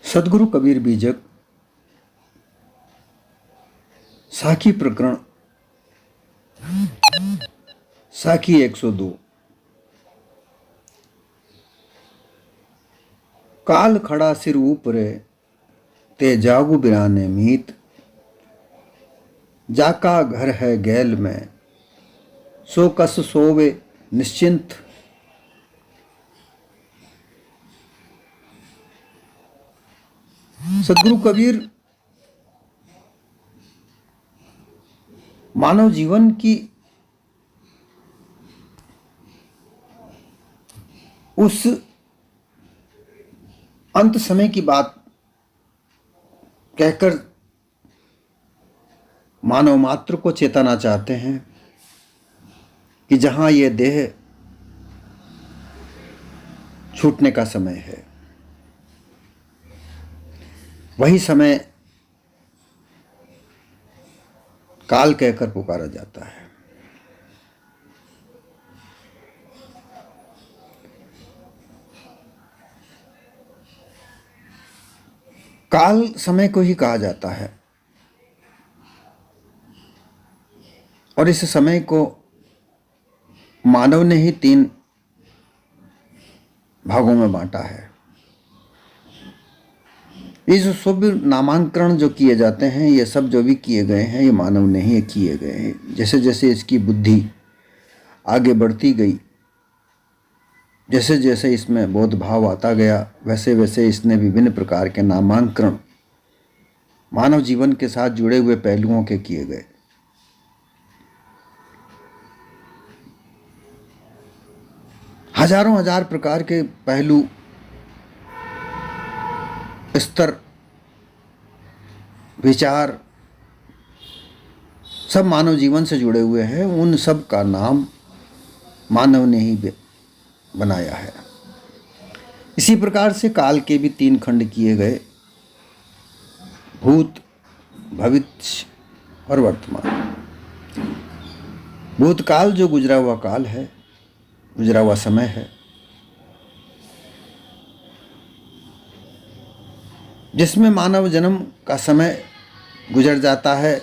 सदगुरु कबीर बीजक साखी प्रकरण साखी 102। काल खड़ा सिर ऊपरे ते जागु बिराने मीत, जाका घर है गैल में सो कस सोवे निश्चिंत। सदगुरु कबीर मानव जीवन की उस अंत समय की बात कहकर मानव मात्र को चेताना चाहते हैं कि जहां ये देह छूटने का समय है, वही समय काल कहकर पुकारा जाता है। काल समय को ही कहा जाता है और इस समय को मानव ने ही 3 भागों में बांटा है। ये जो सब नामांकरण जो किए जाते हैं, ये सब जो भी किए गए हैं, ये मानव ने ही किए गए हैं। जैसे जैसे इसकी बुद्धि आगे बढ़ती गई, जैसे जैसे इसमें बोध भाव आता गया, वैसे वैसे इसने विभिन्न प्रकार के नामांकरण मानव जीवन के साथ जुड़े हुए पहलुओं के किए गए। हजारों हजार प्रकार के पहलू, स्तर, विचार सब मानव जीवन से जुड़े हुए हैं। उन सब का नाम मानव ने ही बनाया है। इसी प्रकार से काल के भी 3 खंड किए गए, भूत, भविष्य और वर्तमान। भूतकाल जो गुजरा हुआ काल है, गुजरा हुआ समय है, जिसमें मानव जन्म का समय गुजर जाता है।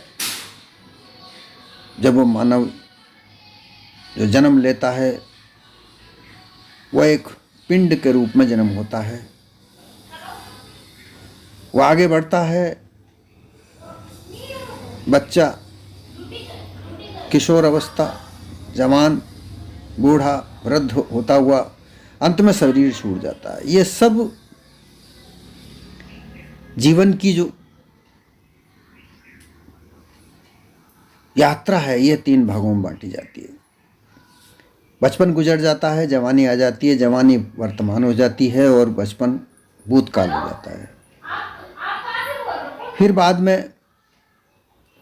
जब वो मानव जो जन्म लेता है, वह एक पिंड के रूप में जन्म होता है। वो आगे बढ़ता है, बच्चा, किशोर अवस्था, जवान, बूढ़ा, वृद्ध होता हुआ अंत में शरीर छूट जाता है। ये सब जीवन की जो यात्रा है, ये 3 भागों में बांटी जाती है। बचपन गुजर जाता है, जवानी आ जाती है, जवानी वर्तमान हो जाती है और बचपन भूतकाल हो जाता है। फिर बाद में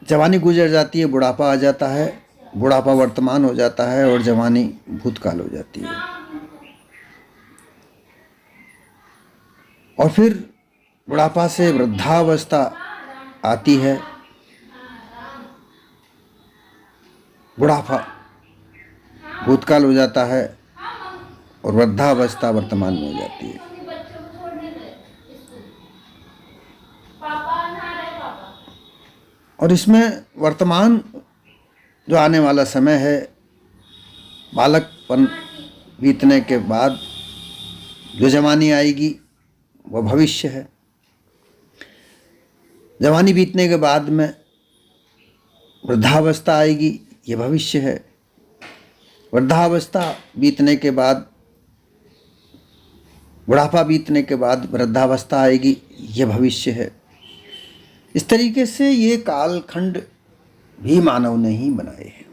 जवानी गुजर जाती है, बुढ़ापा आ जाता है, बुढ़ापा वर्तमान हो जाता है और जवानी भूतकाल हो जाती है। और फिर बुढ़ापा से वृद्धावस्था आती है। बुढ़ापा भूतकाल हो जाता है और वृद्धावस्था वर्तमान में हो जाती है। और इसमें वर्तमान जो आने वाला समय है, बालकपन बीतने के बाद जो जवानी आएगी वह भविष्य है। जवानी बीतने के बाद में वृद्धावस्था आएगी, ये भविष्य है। वृद्धावस्था बीतने के बाद, बुढ़ापा बीतने के बाद वृद्धावस्था आएगी, ये भविष्य है। इस तरीके से ये कालखंड भी मानव ने ही बनाए हैं।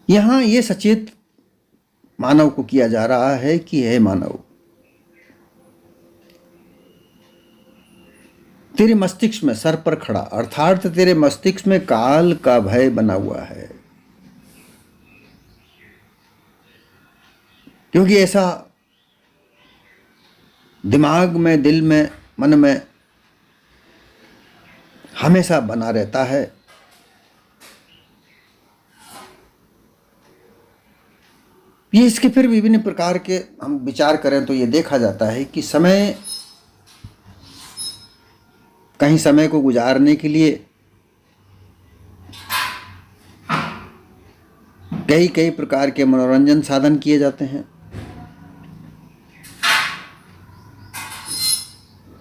यहां ये सचेत मानव को किया जा रहा है कि हे मानव, तेरे मस्तिष्क में सर पर खड़ा, अर्थात तेरे मस्तिष्क में काल का भय बना हुआ है। क्योंकि ऐसा दिमाग में, दिल में, मन में हमेशा बना रहता है। ये इसके फिर विभिन्न प्रकार के हम विचार करें तो ये देखा जाता है कि समय, कहीं समय को गुजारने के लिए कई कई प्रकार के मनोरंजन साधन किए जाते हैं।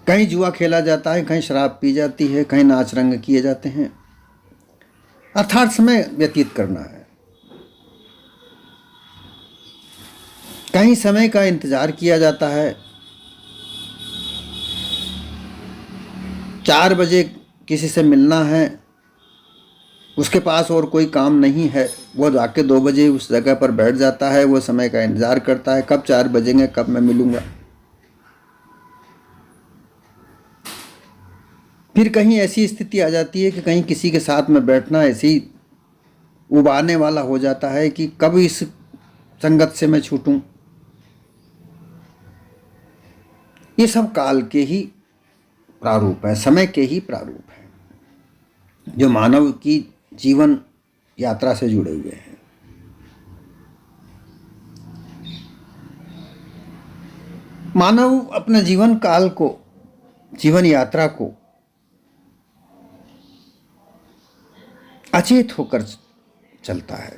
कहीं जुआ खेला जाता है, कहीं शराब पी जाती है, कहीं नाच रंग किए जाते हैं, अर्थात समय व्यतीत करना है। कहीं समय का इंतजार किया जाता है, 4 बजे किसी से मिलना है, उसके पास और कोई काम नहीं है, वो जाके 2 बजे उस जगह पर बैठ जाता है, वो समय का इंतजार करता है, कब 4 बजेंगे, कब मैं मिलूंगा। फिर कहीं ऐसी स्थिति आ जाती है कि कहीं किसी के साथ में बैठना ऐसी उबारने वाला हो जाता है कि कब इस संगत से मैं छूटूं। ये सब काल के ही प्रारूप है, समय के ही प्रारूप है, जो मानव की जीवन यात्रा से जुड़े हुए हैं। मानव अपने जीवन काल को, जीवन यात्रा को अचेत होकर चलता है।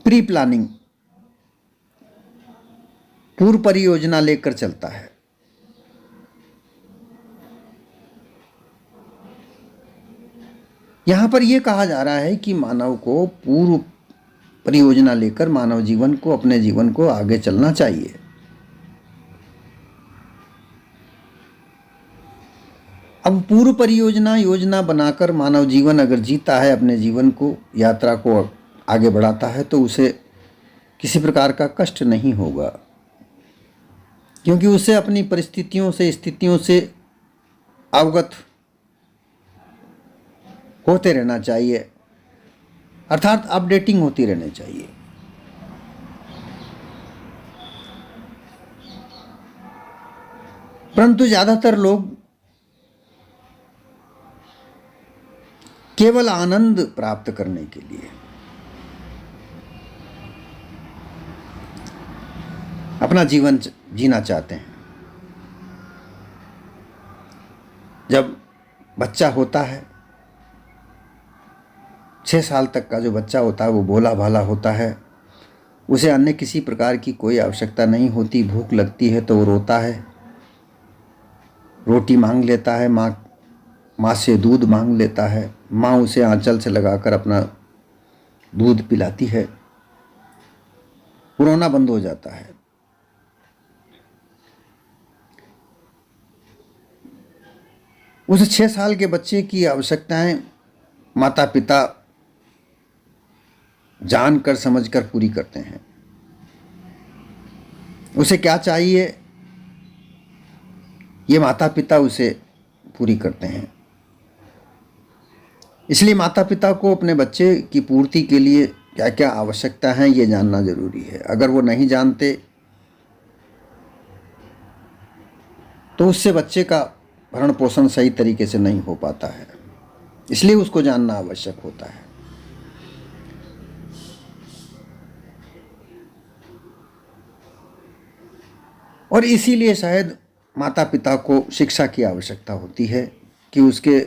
प्री प्लानिंग, पूर्व परियोजना लेकर चलता है। यहां पर यह कहा जा रहा है कि मानव को पूर्व परियोजना लेकर मानव जीवन को, अपने जीवन को आगे चलना चाहिए। अब पूर्व परियोजना, योजना बनाकर मानव जीवन अगर जीता है, अपने जीवन को, यात्रा को आगे बढ़ाता है, तो उसे किसी प्रकार का कष्ट नहीं होगा, क्योंकि उसे अपनी परिस्थितियों से, स्थितियों से अवगत होते रहना चाहिए, अर्थात अपडेटिंग होती रहनी चाहिए। परंतु ज्यादातर लोग केवल आनंद प्राप्त करने के लिए अपना जीवन जीना चाहते हैं। जब बच्चा होता है, 6 साल तक का जो बच्चा होता है, वो भोला भाला होता है, उसे अन्य किसी प्रकार की कोई आवश्यकता नहीं होती। भूख लगती है तो वो रोता है, रोटी मांग लेता है, माँ से दूध मांग लेता है, माँ उसे आंचल से लगाकर अपना दूध पिलाती है, वो रोना बंद हो जाता है। उस 6 साल के बच्चे की आवश्यकताएं माता पिता जानकर समझकर पूरी करते हैं। उसे क्या चाहिए, ये माता पिता उसे पूरी करते हैं। इसलिए माता पिता को अपने बच्चे की पूर्ति के लिए क्या क्या आवश्यकता है, ये जानना जरूरी है। अगर वो नहीं जानते तो उससे बच्चे का भरण पोषण सही तरीके से नहीं हो पाता है, इसलिए उसको जानना आवश्यक होता है। और इसीलिए शायद माता पिता को शिक्षा की आवश्यकता होती है कि उसके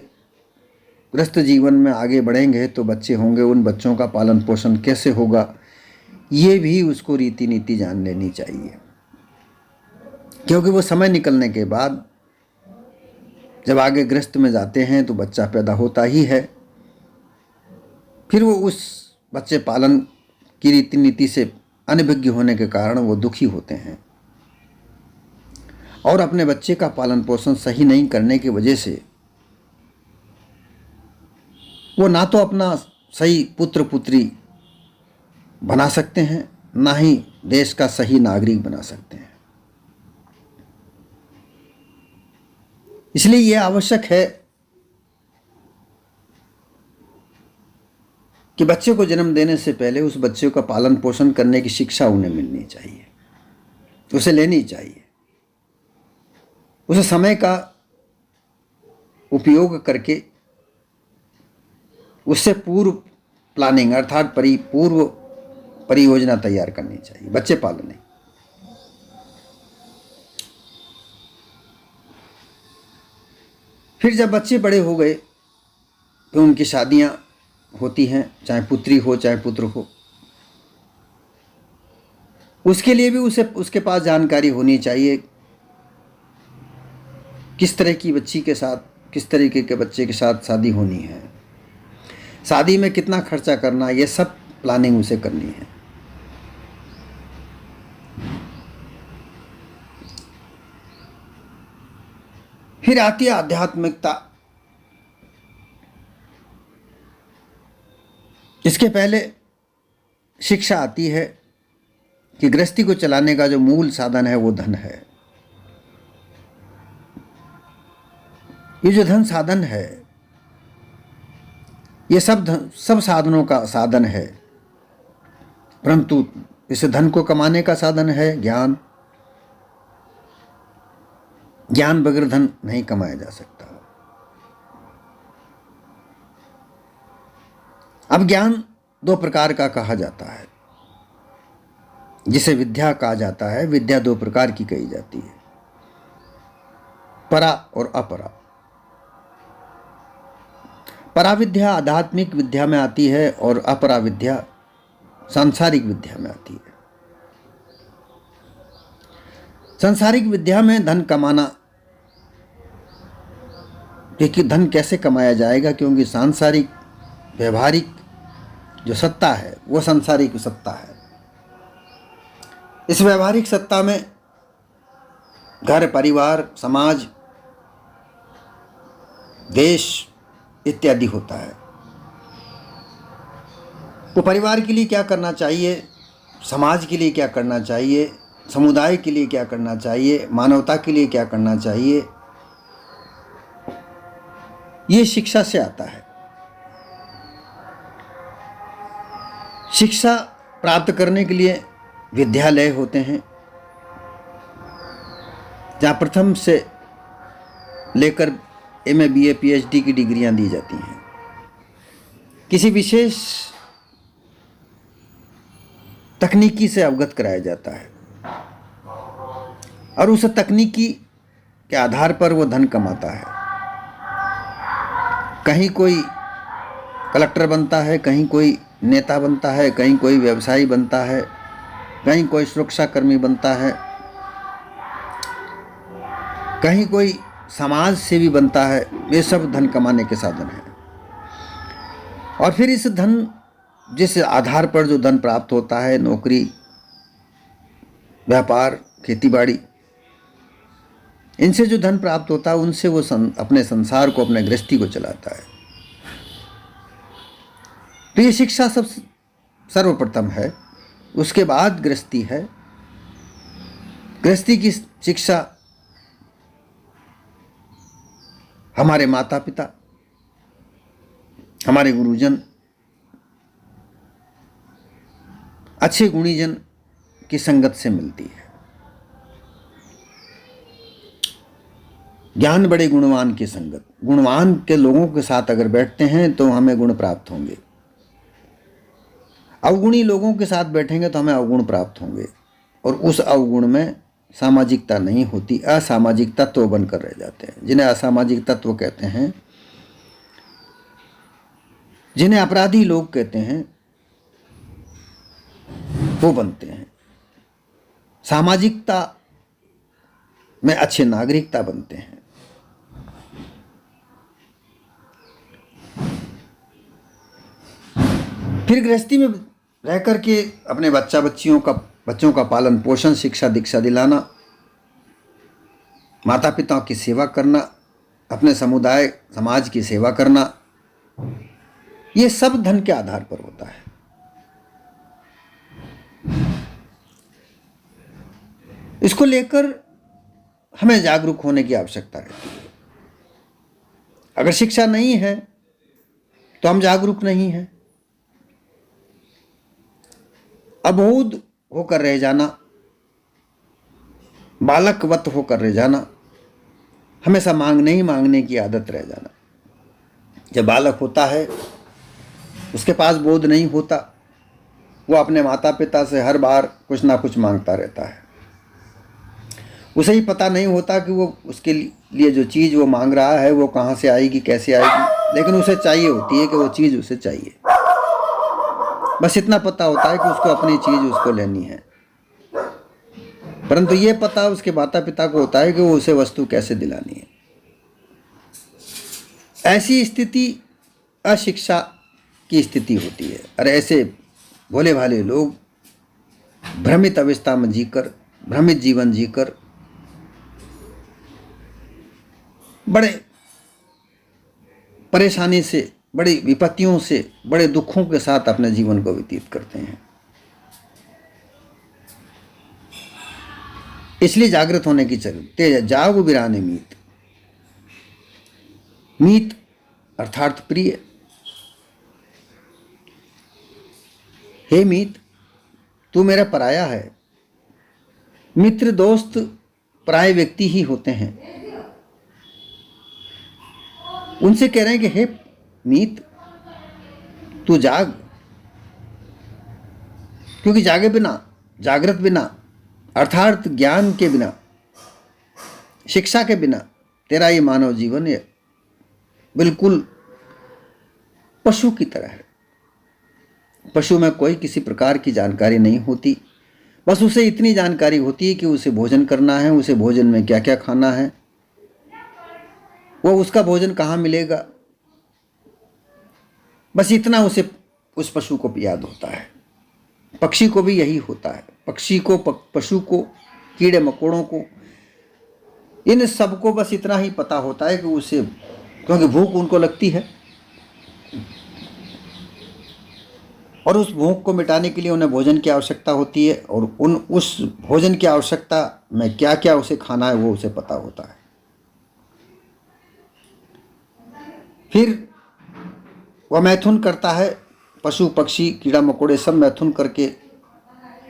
गृहस्थ जीवन में आगे बढ़ेंगे तो बच्चे होंगे, उन बच्चों का पालन पोषण कैसे होगा, ये भी उसको रीति नीति जान लेनी चाहिए। क्योंकि वो समय निकलने के बाद जब आगे गृहस्थ में जाते हैं तो बच्चा पैदा होता ही है, फिर वो उस बच्चे पालन की रीति नीति से अनभिज्ञ होने के कारण वो दुखी होते हैं, और अपने बच्चे का पालन पोषण सही नहीं करने की वजह से वो ना तो अपना सही पुत्र पुत्री बना सकते हैं, ना ही देश का सही नागरिक बना सकते हैं। इसलिए यह आवश्यक है कि बच्चे को जन्म देने से पहले उस बच्चे का पालन पोषण करने की शिक्षा उन्हें मिलनी चाहिए, उसे लेनी चाहिए। उसे समय का उपयोग करके उससे पूर्व प्लानिंग अर्थात पूर्व परियोजना तैयार करनी चाहिए, बच्चे पालने। फिर जब बच्चे बड़े हो गए तो उनकी शादियां होती हैं, चाहे पुत्री हो चाहे पुत्र हो। उसके लिए भी उसके पास जानकारी होनी चाहिए किस तरह की बच्ची के साथ, किस तरीके के बच्चे के साथ शादी होनी है, शादी में कितना खर्चा करना, ये सब प्लानिंग उसे करनी है। फिर आती है आध्यात्मिकता। इसके पहले शिक्षा आती है कि गृहस्थी को चलाने का जो मूल साधन है वो धन है। ये जो धन साधन है, ये सब साधनों का साधन है, परंतु इस धन को कमाने का साधन है ज्ञान। ज्ञान बगैर धन नहीं कमाया जा सकता। अब ज्ञान दो प्रकार का कहा जाता है, जिसे विद्या कहा जाता है। विद्या दो प्रकार की कही जाती है, परा और अपरा। परा विद्या आध्यात्मिक विद्या में आती है और अपरा विद्या सांसारिक विद्या में आती है। सांसारिक विद्या में धन कमाना, क्योंकि धन कैसे कमाया जाएगा, क्योंकि सांसारिक व्यवहारिक जो सत्ता है वो सांसारिक सत्ता है। इस व्यवहारिक सत्ता में घर, परिवार, समाज, देश इत्यादि होता है। तो परिवार के लिए क्या करना चाहिए, समाज के लिए क्या करना चाहिए, समुदाय के लिए क्या करना चाहिए, मानवता के लिए क्या करना चाहिए, ये शिक्षा से आता है। शिक्षा प्राप्त करने के लिए विद्यालय होते हैं, जहाँ प्रथम से लेकर एमए, बीए, पीएचडी की डिग्रियां दी जाती हैं। किसी विशेष तकनीकी से अवगत कराया जाता है और उस तकनीकी के आधार पर वो धन कमाता है। कहीं कोई कलेक्टर बनता है, कहीं कोई नेता बनता है, कहीं कोई व्यवसायी बनता है, कहीं कोई सुरक्षाकर्मी बनता है, कहीं कोई समाज सेवी बनता है। ये सब धन कमाने के साधन हैं। और फिर इस धन, जिस आधार पर जो धन प्राप्त होता है, नौकरी, व्यापार, खेतीबाड़ी, इनसे जो धन प्राप्त होता है उनसे वो अपने संसार को, अपने गृहस्थी को चलाता है। तो ये शिक्षा सर्वप्रथम है, उसके बाद गृहस्थी है। गृहस्थी की शिक्षा हमारे माता पिता, हमारे गुरुजन, अच्छे गुणीजन की संगत से मिलती है। ज्ञान बड़े गुणवान की संगत, गुणवान के लोगों के साथ अगर बैठते हैं तो हमें गुण प्राप्त होंगे। अवगुणी लोगों के साथ बैठेंगे तो हमें अवगुण प्राप्त होंगे, और उस अवगुण में सामाजिकता नहीं होती, असामाजिक तत्व बनकर रह जाते हैं, जिन्हें असामाजिक तत्व कहते हैं, जिन्हें अपराधी लोग कहते हैं, वो बनते हैं। सामाजिकता में अच्छे नागरिकता बनते हैं। फिर गृहस्थी में रह करके अपने बच्चों का पालन पोषण, शिक्षा दीक्षा दिलाना, माता पिताओं की सेवा करना, अपने समुदाय समाज की सेवा करना, ये सब धन के आधार पर होता है। इसको लेकर हमें जागरूक होने की आवश्यकता रहती है। अगर शिक्षा नहीं है तो हम जागरूक नहीं हैं। अबोध होकर रह जाना, बालकवत होकर रह जाना, हमेशा मांगने की आदत रह जाना। जब बालक होता है उसके पास बोध नहीं होता, वो अपने माता पिता से हर बार कुछ ना कुछ मांगता रहता है। उसे ही पता नहीं होता कि वो उसके लिए जो चीज़ वो मांग रहा है वो कहाँ से आएगी, कैसे आएगी, लेकिन उसे चाहिए होती है कि वो चीज़ उसे चाहिए। बस इतना पता होता है कि उसको अपनी चीज़ उसको लेनी है, परंतु ये पता उसके माता पिता को होता है कि वो उसे वस्तु कैसे दिलानी है। ऐसी स्थिति अशिक्षा की स्थिति होती है। और ऐसे भोले भाले लोग भ्रमित अवस्था में जीकर, भ्रमित जीवन जीकर बड़े परेशानी से, बड़ी विपत्तियों से, बड़े दुखों के साथ अपने जीवन को व्यतीत करते हैं। इसलिए जागृत होने की जरूरत है। जागो बिराने मीत, मीत अर्थात प्रिय। हे मीत, तू मेरा पराया है। मित्र दोस्त पराये व्यक्ति ही होते हैं। उनसे कह रहे हैं कि हे मीत, तू जाग, क्योंकि जागे बिना, जागृत बिना अर्थात ज्ञान के बिना, शिक्षा के बिना तेरा ये मानव जीवन है बिल्कुल पशु की तरह है। पशु में कोई किसी प्रकार की जानकारी नहीं होती, बस उसे इतनी जानकारी होती है कि उसे भोजन करना है, उसे भोजन में क्या क्या खाना है, वो उसका भोजन कहाँ मिलेगा, बस इतना उसे उस पशु को याद होता है। पक्षी को भी यही होता है। पक्षी को, पशु को, कीड़े मकोड़ों को, इन सबको बस इतना ही पता होता है कि उसे, क्योंकि भूख उनको लगती है और उस भूख को मिटाने के लिए उन्हें भोजन की आवश्यकता होती है, और उस भोजन की आवश्यकता में क्या क्या उसे खाना है वो उसे पता होता है। फिर वह मैथुन करता है। पशु पक्षी कीड़ा मकोड़े सब मैथुन करके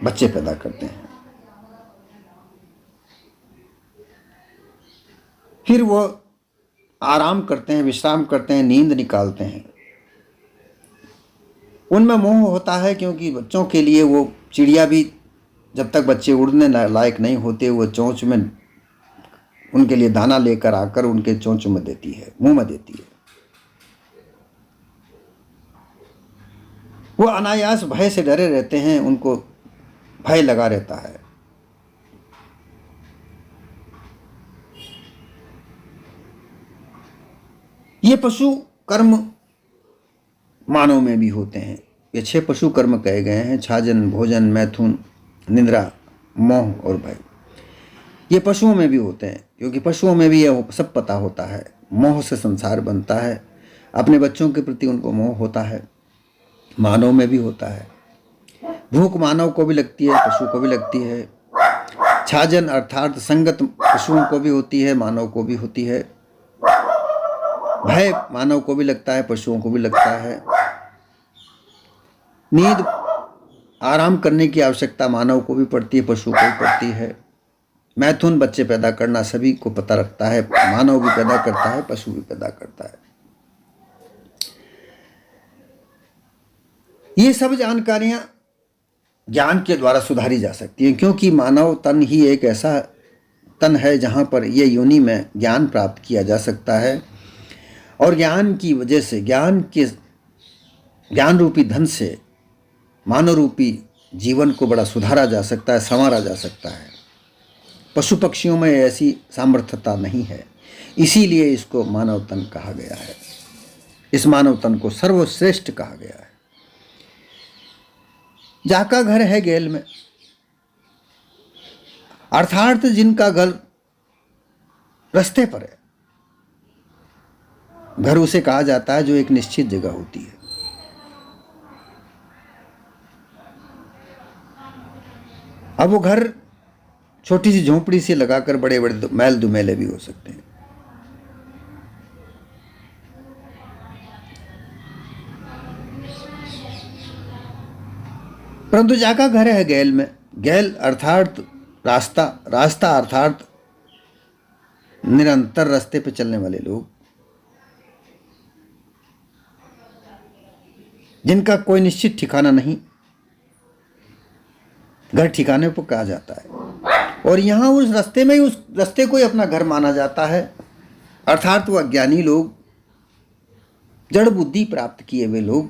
बच्चे पैदा करते हैं। फिर वो आराम करते हैं, विश्राम करते हैं, नींद निकालते हैं। उनमें मोह होता है, क्योंकि बच्चों के लिए वो चिड़िया भी जब तक बच्चे उड़ने लायक नहीं होते, वो चोंच में उनके लिए दाना लेकर आकर उनके चोंच में देती है, मुंह में देती है। वो अनायास भय से डरे रहते हैं, उनको भय लगा रहता है। ये पशु कर्म मानव में भी होते हैं। ये 6 पशु कर्म कहे गए हैं: छाजन, भोजन, मैथुन, निद्रा, मोह और भय। ये पशुओं में भी होते हैं, क्योंकि पशुओं में भी ये सब पता होता है। मोह से संसार बनता है, अपने बच्चों के प्रति उनको मोह होता है। मानव में भी होता है। भूख मानव को भी लगती है, पशु को भी लगती है। छाजन अर्थात संगत पशुओं को भी होती है, मानव को भी होती है। भय मानव को भी लगता है, पशुओं को भी लगता है। नींद, आराम करने की आवश्यकता मानव को भी पड़ती है, पशु को भी पड़ती है। मैथुन, बच्चे पैदा करना सभी को पता रखता है, मानव भी पैदा करता है, पशु भी पैदा करता है। ये सब जानकारियां ज्ञान के द्वारा सुधारी जा सकती हैं, क्योंकि मानव तन ही एक ऐसा तन है जहाँ पर ये योनि में ज्ञान प्राप्त किया जा सकता है, और ज्ञान की वजह से, ज्ञान रूपी धन से मानव रूपी जीवन को बड़ा सुधारा जा सकता है, संवारा जा सकता है। पशु पक्षियों में ऐसी सामर्थ्यता नहीं है, इसीलिए इसको मानव तन कहा गया है। इस मानव तन को सर्वश्रेष्ठ कहा गया है। जाका घर है गेल में, अर्थात जिनका घर रास्ते पर है। घर उसे कहा जाता है जो एक निश्चित जगह होती है। अब वो घर छोटी सी झोंपड़ी से लगाकर बड़े बड़े महल दुमेले भी हो सकते हैं। परंतु जाका घर है गैल में। गैल अर्थात रास्ता, रास्ता अर्थात निरंतर रास्ते पे चलने वाले लोग। जिनका कोई निश्चित ठिकाना नहीं, घर ठिकाने पर कहा जाता है। और यहाँ उस रास्ते में ही उस रास्ते को ही अपना घर माना जाता है। अर्थात वह अज्ञानी लोग, जड़ बुद्धि प्राप्त किए हुए लोग,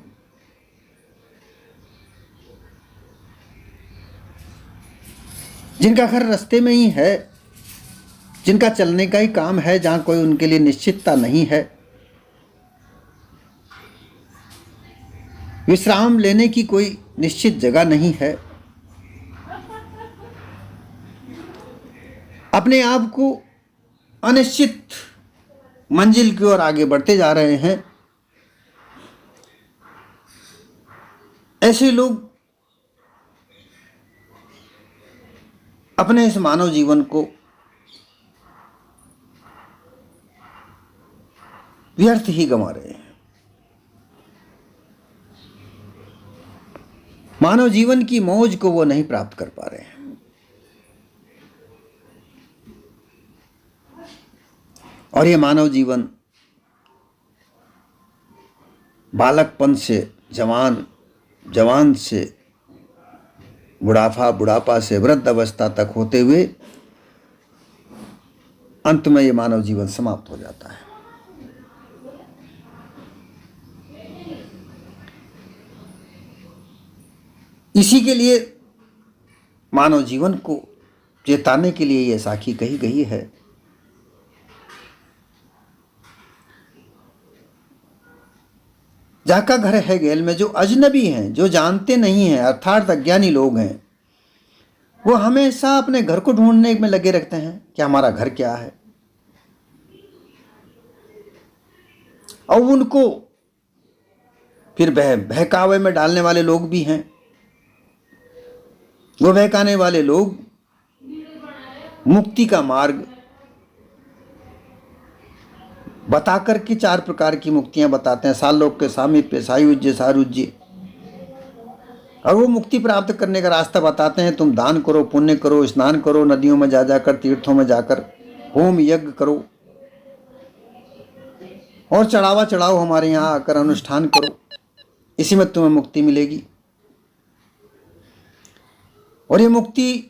जिनका घर रास्ते में ही है, जिनका चलने का ही काम है, जहां कोई उनके लिए निश्चितता नहीं है, विश्राम लेने की कोई निश्चित जगह नहीं है, अपने आप को अनिश्चित मंजिल की ओर आगे बढ़ते जा रहे हैं, ऐसे लोग अपने इस मानव जीवन को व्यर्थ ही गंवा रहे हैं। मानव जीवन की मौज को वो नहीं प्राप्त कर पा रहे हैं। और ये मानव जीवन बालकपन से जवान, जवान से बुढ़ापा, बुढ़ापा से वृद्ध अवस्था तक होते हुए अंत में ये मानव जीवन समाप्त हो जाता है। इसी के लिए मानव जीवन को चेताने के लिए यह साखी कही गई है। जाका घर है गेल में जो अजनबी हैं, जो जानते नहीं हैं, अर्थात अज्ञानी लोग हैं, वो हमेशा अपने घर को ढूंढने में लगे रहते हैं कि हमारा घर क्या है। और उनको फिर बहकावे में डालने वाले लोग भी हैं। वो बहकाने वाले लोग मुक्ति का मार्ग बताकर के 4 प्रकार की मुक्तियां बताते हैं। सालोक्य, सामीप्य, सायुज्य, सारुज्य। और वो मुक्ति प्राप्त करने का रास्ता बताते हैं। तुम दान करो, पुण्य करो, स्नान करो, नदियों में जा जाकर, तीर्थों में जाकर होम यज्ञ करो और चढ़ावा चढ़ाओ, हमारे यहाँ आकर अनुष्ठान करो, इसी में तुम्हें मुक्ति मिलेगी। और ये मुक्ति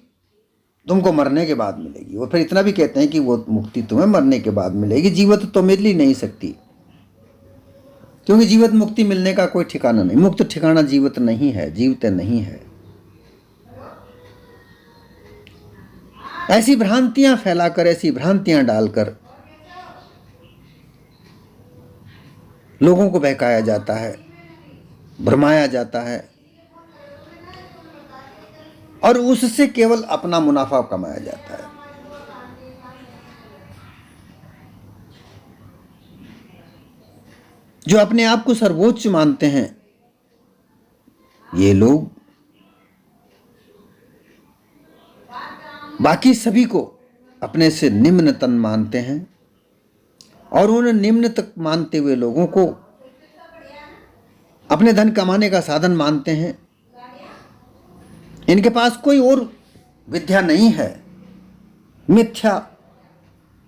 तुमको मरने के बाद मिलेगी। वो फिर इतना भी कहते हैं कि वो मुक्ति तुम्हें मरने के बाद मिलेगी, जीवित तो मिल ही नहीं सकती, क्योंकि जीवित मुक्ति मिलने का कोई ठिकाना नहीं। मुक्त ठिकाना जीवित नहीं है, जीवित नहीं है। ऐसी भ्रांतियां फैलाकर, ऐसी भ्रांतियां डालकर लोगों को बहकाया जाता है, भरमाया जाता है और उससे केवल अपना मुनाफा कमाया जाता है। जो अपने आप को सर्वोच्च मानते हैं, ये लोग बाकी सभी को अपने से निम्नतम मानते हैं और उन निम्न तक मानते हुए लोगों को अपने धन कमाने का साधन मानते हैं। इनके पास कोई और विद्या नहीं है, मिथ्या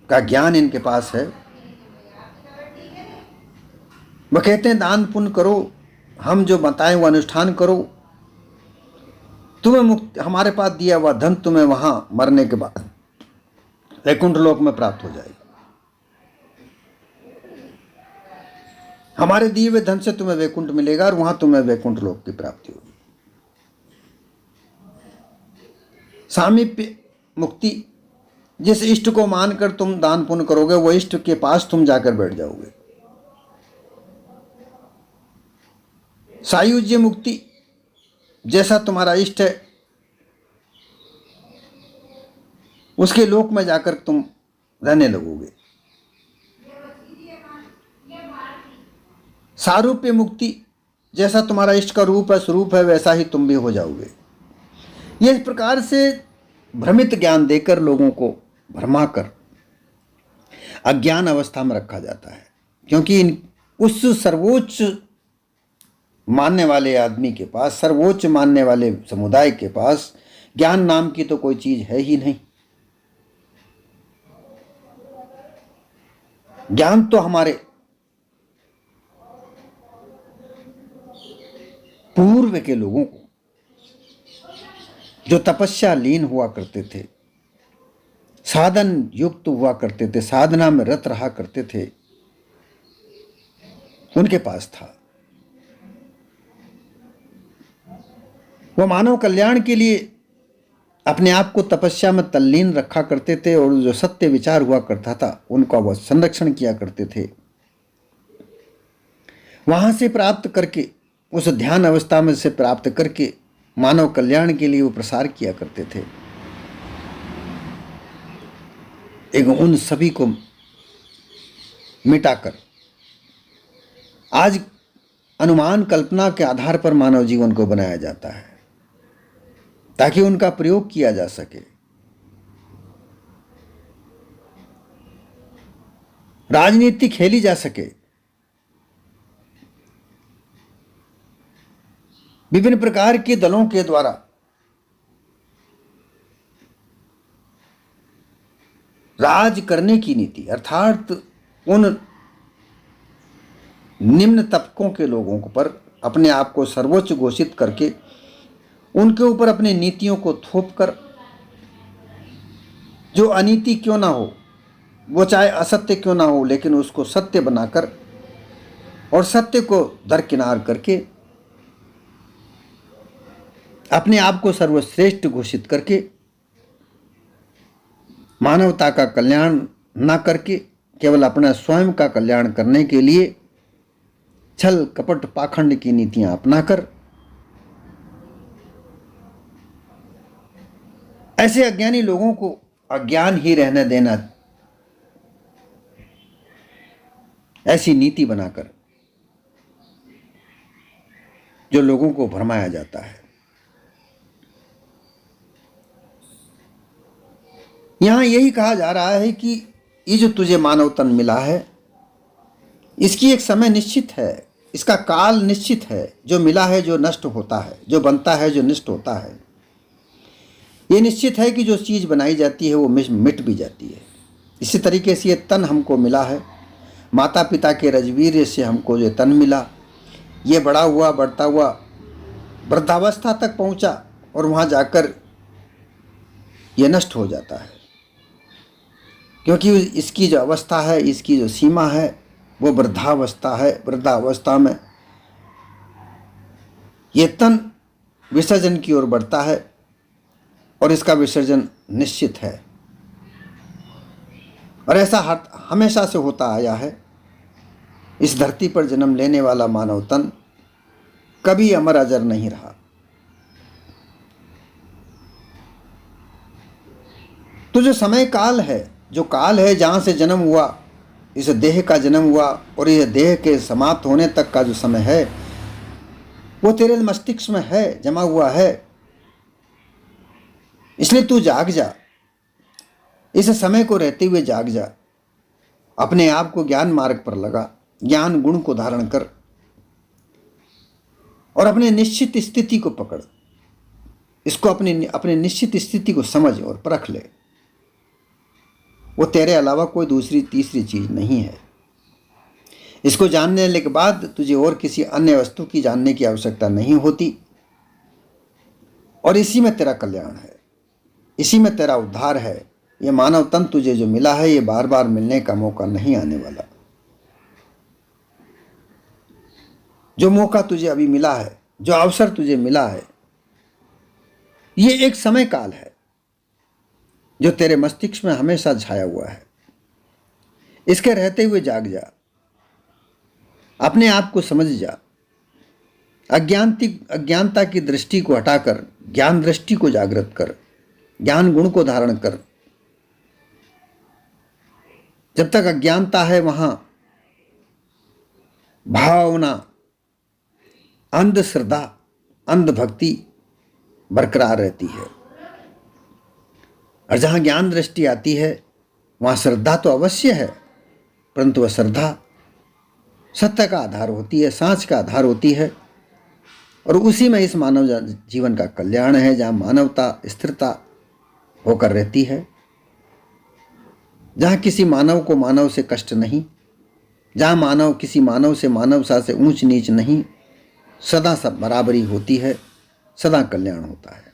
का ज्ञान इनके पास है। वह कहते हैं दान पुण्य करो, हम जो बताएं वो अनुष्ठान करो, तुम्हें मुक्त, हमारे पास दिया हुआ धन तुम्हें वहां मरने के बाद वैकुंठ लोक में प्राप्त हो जाएगा। हमारे दिए हुए धन से तुम्हें वैकुंठ मिलेगा और वहां तुम्हें वैकुंठ लोक की प्राप्ति होगी। सामीप्य मुक्ति, जिस इष्ट को मानकर तुम दान पुण्य करोगे, वो इष्ट के पास तुम जाकर बैठ जाओगे। सायुज्य मुक्ति, जैसा तुम्हारा इष्ट है उसके लोक में जाकर तुम रहने लगोगे। सारूप्य मुक्ति, जैसा तुम्हारा इष्ट का रूप है, स्वरूप है, वैसा ही तुम भी हो जाओगे। ये इस प्रकार से भ्रमित ज्ञान देकर लोगों को भरमाकर अज्ञान अवस्था में रखा जाता है, क्योंकि उस सर्वोच्च मानने वाले आदमी के पास, सर्वोच्च मानने वाले समुदाय के पास ज्ञान नाम की तो कोई चीज है ही नहीं। ज्ञान तो हमारे पूर्व के लोगों को, जो तपस्या लीन हुआ करते थे, साधन युक्त हुआ करते थे, साधना में रत रहा करते थे, उनके पास था। वो मानव कल्याण के लिए अपने आप को तपस्या में तल्लीन रखा करते थे और जो सत्य विचार हुआ करता था उनका वह संरक्षण किया करते थे। वहां से प्राप्त करके, उस ध्यान अवस्था में से प्राप्त करके मानव कल्याण के लिए वो प्रसार किया करते थे। एवं उन सभी को मिटाकर आज अनुमान कल्पना के आधार पर मानव जीवन को बनाया जाता है ताकि उनका प्रयोग किया जा सके। राजनीति खेली जा सके, विभिन्न प्रकार के दलों के द्वारा राज करने की नीति, अर्थात उन निम्न तबकों के लोगों पर अपने आप को सर्वोच्च घोषित करके उनके ऊपर अपनी नीतियों को थोपकर, जो अनीति क्यों ना हो, वो चाहे असत्य क्यों ना हो, लेकिन उसको सत्य बनाकर और सत्य को दरकिनार करके अपने आप को सर्वश्रेष्ठ घोषित करके मानवता का कल्याण ना करके केवल अपना स्वयं का कल्याण करने के लिए छल कपट पाखंड की नीतियां अपनाकर ऐसे अज्ञानी लोगों को अज्ञान ही रहने देना, ऐसी नीति बनाकर जो लोगों को भरमाया जाता है। यहां यही कहा जा रहा है कि ये जो तुझे मानव तन मिला है, इसकी एक समय निश्चित है, इसका काल निश्चित है। जो मिला है, जो नष्ट होता है, जो बनता है, जो नष्ट होता है, ये निश्चित है कि जो चीज़ बनाई जाती है वो मिट भी जाती है। इसी तरीके से ये तन हमको मिला है, माता पिता के रजवीर्य से हमको जो तन मिला, ये बड़ा हुआ, बढ़ता हुआ वृद्धावस्था तक पहुंचा और वहाँ जाकर ये नष्ट हो जाता है, क्योंकि इसकी जो अवस्था है, इसकी जो सीमा है वो वृद्धावस्था है। वृद्धावस्था में ये तन विसर्जन की ओर बढ़ता है और इसका विसर्जन निश्चित है। और ऐसा हमेशा से होता आया है। इस धरती पर जन्म लेने वाला मानव तन कभी अमर अजर नहीं रहा। तो जो समय काल है, जो काल है जहां से जन्म हुआ, इस देह का जन्म हुआ और यह देह के समाप्त होने तक का जो समय है वो तेरे मस्तिष्क में है, जमा हुआ है। इसलिए तू जाग जा, इस समय को रहते हुए जाग जा, अपने आप को ज्ञान मार्ग पर लगा, ज्ञान गुण को धारण कर और अपने निश्चित स्थिति को पकड़, इसको अपने निश्चित स्थिति को समझ और परख ले। वो तेरे अलावा कोई दूसरी तीसरी चीज नहीं है। इसको जानने के बाद तुझे और किसी अन्य वस्तु की जानने की आवश्यकता नहीं होती और इसी में तेरा कल्याण है, इसी में तेरा उद्धार है। ये मानव तन तुझे जो मिला है, ये बार बार मिलने का मौका नहीं आने वाला। जो मौका तुझे अभी मिला है, जो अवसर तुझे मिला है, ये एक समय काल है जो तेरे मस्तिष्क में हमेशा छाया हुआ है। इसके रहते हुए जाग जा, अपने आप को समझ जा, अज्ञानता की दृष्टि को हटाकर ज्ञान दृष्टि को जागृत कर, ज्ञान गुण को धारण कर। जब तक अज्ञानता है वहां भावना, अंध श्रद्धा, अंध भक्ति बरकरार रहती है। और जहां ज्ञान दृष्टि आती है वहां श्रद्धा तो अवश्य है, परंतु वह श्रद्धा सत्य का आधार होती है, सांच का आधार होती है और उसी में इस मानव जीवन का कल्याण है, जहां मानवता स्थिरता होकर रहती है, जहां किसी मानव को मानव से कष्ट नहीं, जहां मानव किसी मानव से मानवता से ऊंच नीच नहीं, सदा सब बराबरी होती है, सदा कल्याण होता है।